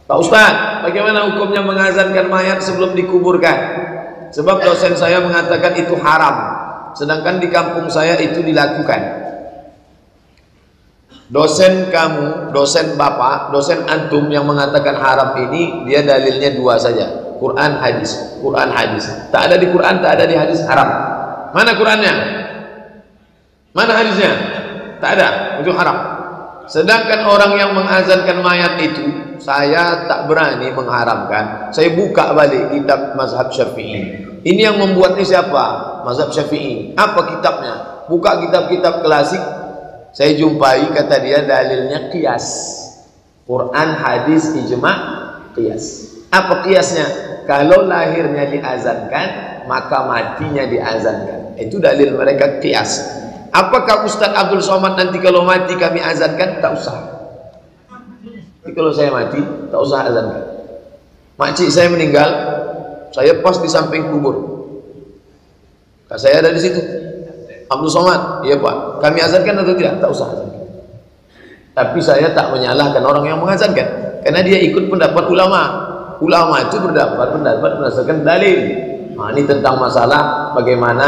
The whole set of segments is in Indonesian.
Pak Ustadz, bagaimana hukumnya mengazankan mayat sebelum dikuburkan? Sebab dosen saya mengatakan itu haram, sedangkan di kampung saya itu dilakukan. Dosen kamu, dosen bapak, dosen antum yang mengatakan haram ini, dia dalilnya dua saja, Quran hadis. Quran hadis, tak ada di Quran, tak ada di hadis, haram. Mana Qurannya? Mana hadisnya? Tak ada, itu haram. Sedangkan orang yang mengazankan mayat itu, saya tak berani mengharamkan. Saya buka balik kitab mazhab Syafi'i. Ini yang membuatnya siapa? Mazhab Syafi'i. Apa kitabnya? Buka kitab-kitab klasik, saya jumpai, kata dia dalilnya qiyas. Quran, hadis, ijma', qiyas. Apa qiyasnya? Kalau lahirnya diazankan, maka matinya diazankan. Itu dalil mereka qiyas. Apakah Ustaz Abdul Somad nanti kalau mati kami azankan? Tak usah. Jadi kalau saya mati, tak usah azankan. Makcik saya meninggal, saya pas di samping kubur. Saya ada di situ. Abdul Somad, iya Pak, kami azankan atau tidak? Tak usah azankan. Tapi saya tak menyalahkan orang yang mengazankan, karena dia ikut pendapat ulama. Ulama itu pendapat berdasarkan dalil. Nah, ini tentang masalah bagaimana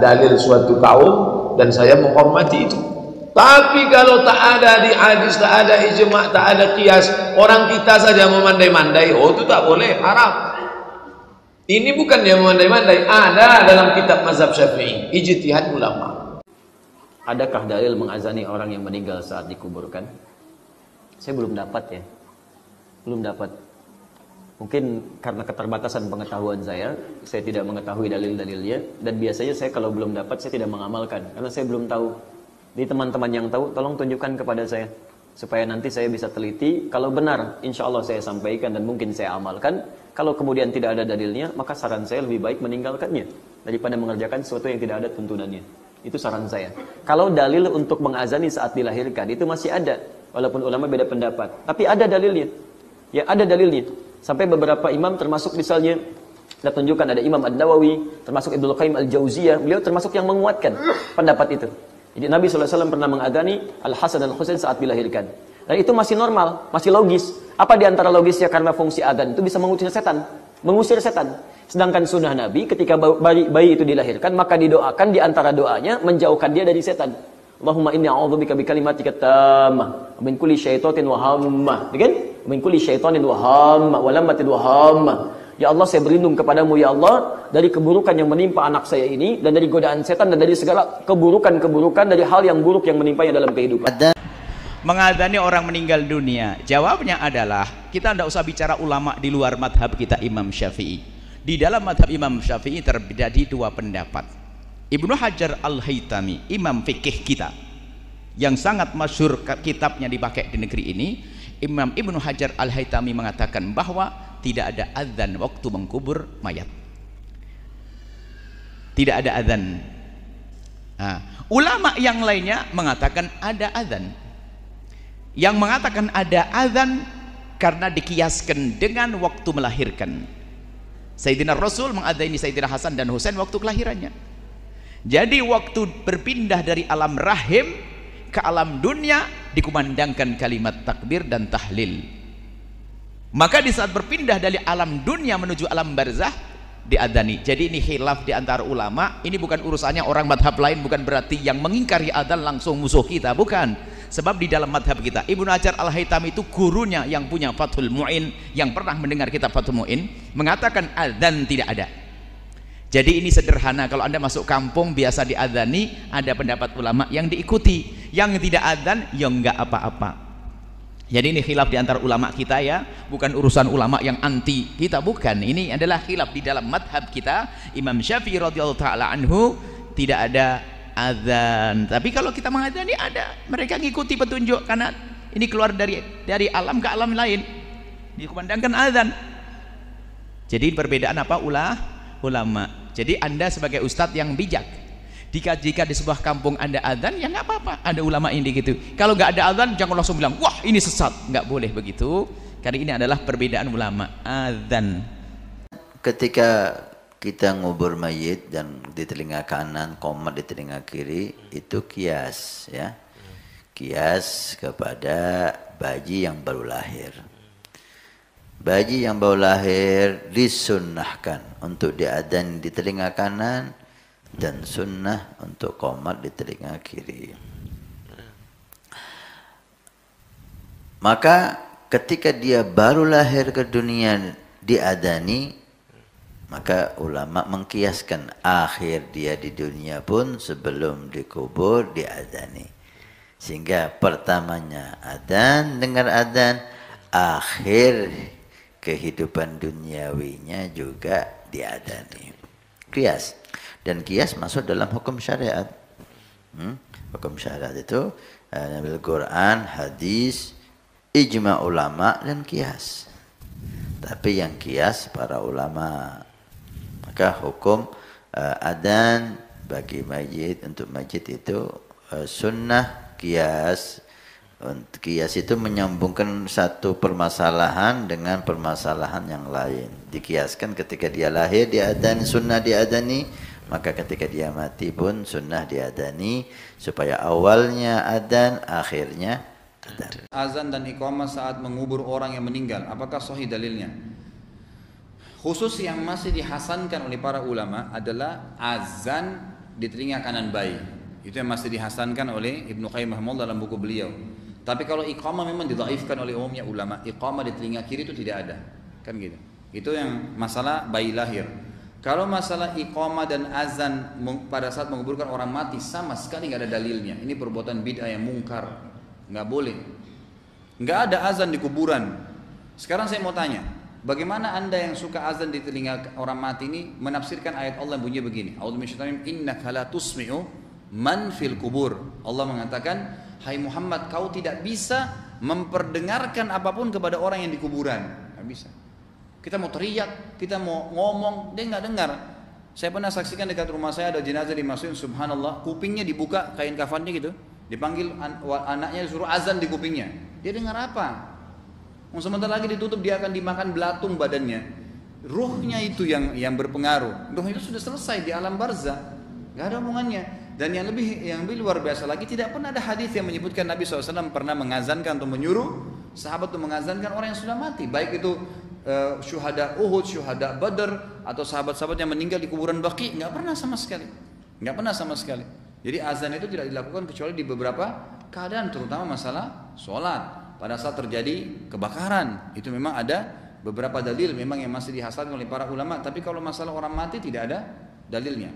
dalil suatu kaum, dan saya menghormati itu. Tapi kalau tak ada di hadis, tak ada ijma', tak ada qiyas, orang kita saja memandai-mandai, oh itu tak boleh, haram. Ini bukan yang memandai-mandai, ada dalam kitab mazhab Syafi'i, ijtihad ulama. Adakah dalil mengazani orang yang meninggal saat dikuburkan? Saya belum dapat ya. Belum dapat. Mungkin karena keterbatasan pengetahuan saya tidak mengetahui dalil-dalilnya, dan biasanya saya kalau belum dapat saya tidak mengamalkan karena saya belum tahu. Jadi teman-teman yang tahu tolong tunjukkan kepada saya supaya nanti saya bisa teliti. Kalau benar insya Allah saya sampaikan dan mungkin saya amalkan. Kalau kemudian tidak ada dalilnya, maka saran saya lebih baik meninggalkannya daripada mengerjakan sesuatu yang tidak ada tuntunannya. Itu saran saya. Kalau dalil untuk mengazani saat dilahirkan itu masih ada, walaupun ulama beda pendapat, tapi ada dalilnya. Ya, ada dalilnya. Sampai beberapa imam, termasuk misalnya kita tunjukkan ada Imam An-Nawawi, termasuk Ibnu Qayyim Al-Jauziyah, beliau termasuk yang menguatkan pendapat itu. Jadi Nabi SAW pernah mengadzani Al-Hasan dan Al-Husain saat dilahirkan. Dan itu masih normal, masih logis. Apa di antara logisnya? Karena fungsi adzan itu bisa mengusir setan. Mengusir setan. Sedangkan sunnah Nabi ketika bayi itu dilahirkan, maka didoakan di antara doanya menjauhkan dia dari setan. Allahumma inni a'udzubika bikalimatika tammah min kulli syaitanin wa hammah. Kan? Min kulli syaitanin wa hammah wa lammatin wa hammah. Ya Allah, saya berlindung kepadamu ya Allah dari keburukan yang menimpa anak saya ini, dan dari godaan setan, dan dari segala keburukan-keburukan, dari hal yang buruk yang menimpanya dalam kehidupan. Mengadani orang meninggal dunia, jawabnya adalah kita tidak usah bicara ulama di luar madhab kita Imam Syafi'i. Di dalam madhab Imam Syafi'i terjadi dua pendapat. Ibnu Hajar Al-Haytami, imam fikih kita yang sangat masyhur, kitabnya dipakai di negeri ini, Imam Ibnu Hajar Al-Haytami mengatakan bahwa tidak ada azan waktu mengkubur mayat. Tidak ada azan. Nah, ulama yang lainnya mengatakan ada azan. Yang mengatakan ada azan karena dikiaskan dengan waktu melahirkan. Sayyidina Rasul mengadzani Sayyidina Hasan dan Husain waktu kelahirannya. Jadi waktu berpindah dari alam rahim ke alam dunia dikumandangkan kalimat takbir dan tahlil. Maka di saat berpindah dari alam dunia menuju alam barzah diadzani. Jadi ini khilaf di antara ulama. Ini bukan urusannya orang madhab lain, bukan berarti yang mengingkari adzan langsung musuh kita, bukan. Sebab di dalam madhab kita Ibnu Hajar Al-Haytami itu gurunya yang punya Fathul Mu'in, yang pernah mendengar kitab Fathul Mu'in, mengatakan adzan tidak ada. Jadi ini sederhana, kalau Anda masuk kampung biasa diadzani, ada pendapat ulama yang diikuti, yang tidak adzan ya enggak apa-apa. Jadi ini khilaf di antara ulama kita ya, bukan urusan ulama yang anti kita, bukan. Ini adalah khilaf di dalam madhab kita. Imam Syafi'i radhiyallahu taala anhu tidak ada azan, tapi kalau kita mengadzani ada, mereka ngikuti petunjuk karena ini keluar dari alam ke alam lain, dikumandangkan azan. Jadi perbedaan apa ulama. Jadi Anda sebagai ustadz yang bijak, jika di sebuah kampung ada azan ya nggak apa-apa, ada ulama ini gitu. Kalau nggak ada azan jangan langsung bilang wah ini sesat, nggak boleh begitu, karena ini adalah perbedaan ulama. Azan ketika kita ngubur mayit dan di telinga kanan, komat di telinga kiri, itu kias ya, kias kepada bayi yang baru lahir. Bayi yang baru lahir disunnahkan untuk diadzan di telinga kanan dan sunnah untuk qomat di telinga kiri. Maka ketika dia baru lahir ke dunia diadzani, maka ulama mengkiaskan akhir dia di dunia pun sebelum dikubur diadzani. Sehingga pertamanya adzan, dengar adzan, akhir kehidupan duniawinya juga diadzani. Kias. Dan kias masuk dalam hukum syariat. Hukum syariat itu Al-Quran, hadis, ijma ulama dan kias. Tapi yang kias para ulama. Maka hukum adzan bagi mayit, untuk mayit itu sunnah kias. Kias itu menyambungkan satu permasalahan dengan permasalahan yang lain. Dikiaskan ketika dia lahir diadzani, sunnah diadzani, maka ketika dia mati pun sunnah diadzani, supaya awalnya adzan, akhirnya adzan. Azan dan iqamah saat mengubur orang yang meninggal, apakah sahih dalilnya? Khusus yang masih dihasankan oleh para ulama adalah azan di telinga kanan bayi. Itu yang masih dihasankan oleh Ibnu Qayyim rahimahullah dalam buku beliau. Tapi kalau iqamah memang didhaifkan oleh umumnya ulama. Iqamah di telinga kiri itu tidak ada, kan gitu. Itu yang masalah bayi lahir. Kalau masalah iqamah dan azan pada saat menguburkan orang mati, sama sekali nggak ada dalilnya. Ini perbuatan bid'ah yang mungkar, nggak boleh. Nggak ada azan di kuburan. Sekarang saya mau tanya, bagaimana anda yang suka azan di telinga orang mati ini menafsirkan ayat Allah yang bunyi begini? A'udzu minasyaitonir rajim. Innaka la tusmi'u man fil kubur. Allah mengatakan, hai Muhammad, kau tidak bisa memperdengarkan apapun kepada orang yang di kuburan. Nggak bisa. Kita mau teriak, kita mau ngomong, dia nggak dengar. Saya pernah saksikan dekat rumah saya ada jenazah dimasukin, subhanallah, kupingnya dibuka kain kafannya gitu, dipanggil anaknya disuruh azan di kupingnya. Dia dengar apa? Sebentar lagi ditutup, dia akan dimakan belatung badannya. Ruhnya itu yang berpengaruh. Ruh itu sudah selesai di alam barzah, nggak ada hubungannya. Dan yang lebih luar biasa lagi, tidak pernah ada hadis yang menyebutkan Nabi SAW pernah mengazankan atau menyuruh sahabat untuk mengazankan orang yang sudah mati, baik itu syuhada Uhud, syuhada Badr, atau sahabat-sahabat yang meninggal di kuburan Baqi. Nggak pernah sama sekali, nggak pernah sama sekali. Jadi azan itu tidak dilakukan kecuali di beberapa keadaan, terutama masalah sholat. Pada saat terjadi kebakaran, itu memang ada beberapa dalil memang yang masih dihasilkan oleh para ulama. Tapi kalau masalah orang mati tidak ada dalilnya.